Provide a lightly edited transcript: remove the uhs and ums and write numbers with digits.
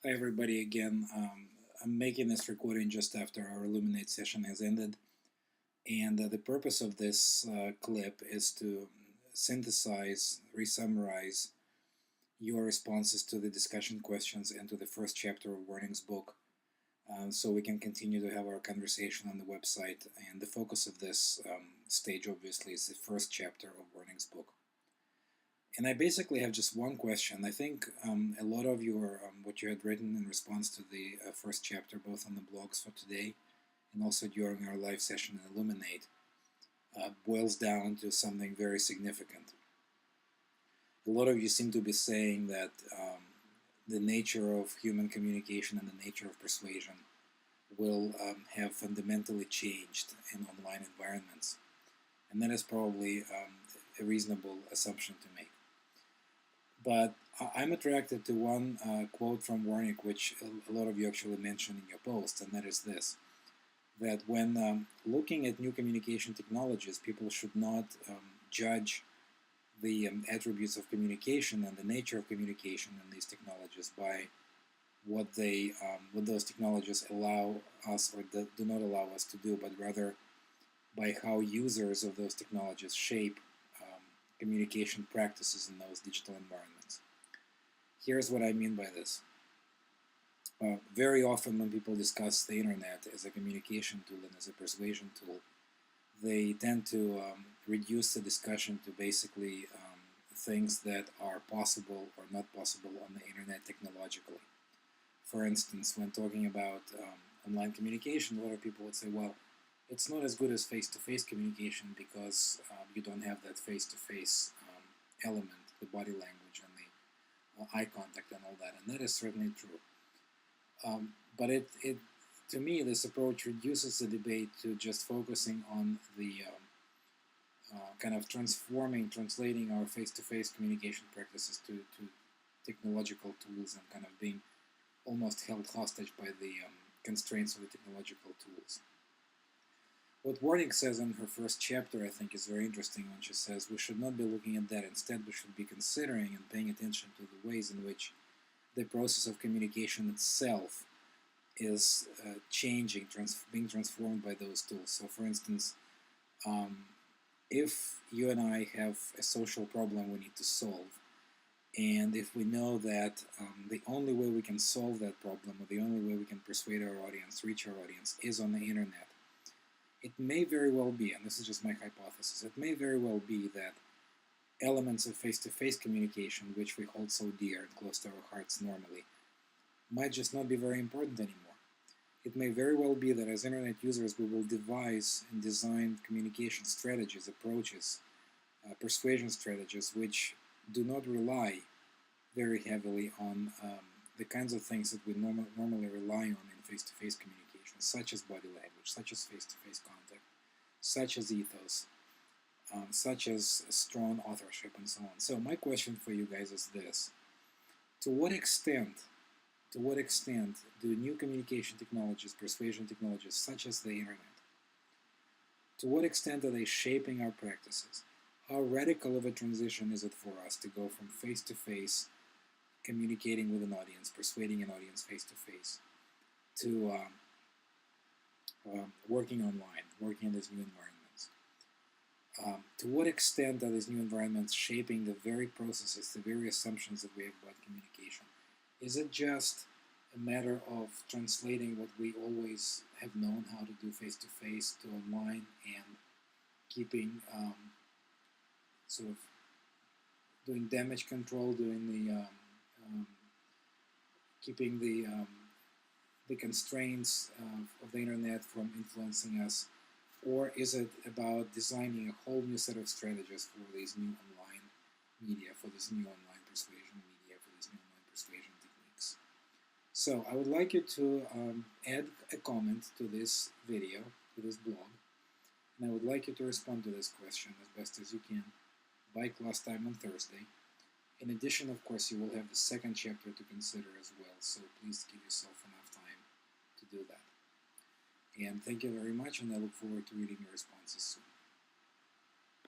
Hi everybody again. I'm making this recording just after our Illuminate session has ended, and the purpose of this clip is to synthesize, re-summarize your responses to the discussion questions and to the first chapter of Warnick's book, so we can continue to have our conversation on the website. And the focus of this stage, obviously, is the first chapter of Warnick's book. And I basically have just one question. I think a lot of your what you had written in response to the first chapter, both on the blogs for today and also during our live session in Illuminate, boils down to something very significant. A lot of you seem to be saying that the nature of human communication and the nature of persuasion will have fundamentally changed in online environments. And that is probably a reasonable assumption to make. But I'm attracted to one quote from Warnick, which a lot of you actually mentioned in your post, and that is this: that when looking at new communication technologies, people should not judge the attributes of communication and the nature of communication in these technologies by what those technologies allow us or do not allow us to do, but rather by how users of those technologies shape communication practices in those digital environments. Here's what I mean by this. Very often when people discuss the internet as a communication tool and as a persuasion tool, they tend to reduce the discussion to basically things that are possible or not possible on the internet technologically. For instance, when talking about online communication, a lot of people would say, well, it's not as good as face-to-face communication because you don't have that face-to-face element, the body language and the eye contact and all that, and that is certainly true. But to me, this approach reduces the debate to just focusing on the kind of translating our face-to-face communication practices to technological tools and kind of being almost held hostage by the constraints of the technological tools. What Warnick says in her first chapter, I think, is very interesting when she says we should not be looking at that. Instead, we should be considering and paying attention to the ways in which the process of communication itself is changing, being transformed by those tools. So, for instance, if you and I have a social problem we need to solve, and if we know that the only way we can solve that problem, or the only way we can persuade our audience, reach our audience, is on the internet, it may very well be, and this is just my hypothesis, it may very well be that elements of face-to-face communication, which we hold so dear and close to our hearts normally, might just not be very important anymore. It may very well be that as internet users we will devise and design communication strategies, approaches, persuasion strategies, which do not rely very heavily on the kinds of things that we normally rely on in face-to-face communication, such as body language, such as face-to-face contact, such as ethos, such as strong authorship, and so on. So my question for you guys is this: to what extent do new communication technologies, persuasion technologies, such as the internet, to what extent are they shaping our practices? How radical of a transition is it for us to go from face-to-face communicating with an audience, persuading an audience face-to-face, to working online, working in these new environments? To what extent are these new environments shaping the very processes, the very assumptions that we have about communication? Is it just a matter of translating what we always have known how to do face-to-face to online and keeping sort of doing damage control, doing the keeping the constraints of the internet from influencing us, or is it about designing a whole new set of strategies for these new online media, for this new online persuasion media, for these new online persuasion techniques? So I would like you to add a comment to this video, to this blog, and I would like you to respond to this question as best as you can by class time on Thursday. In addition, of course, you will have the second chapter to consider as well, so please give yourself enough time to do that. And thank you very much, and I look forward to reading your responses soon.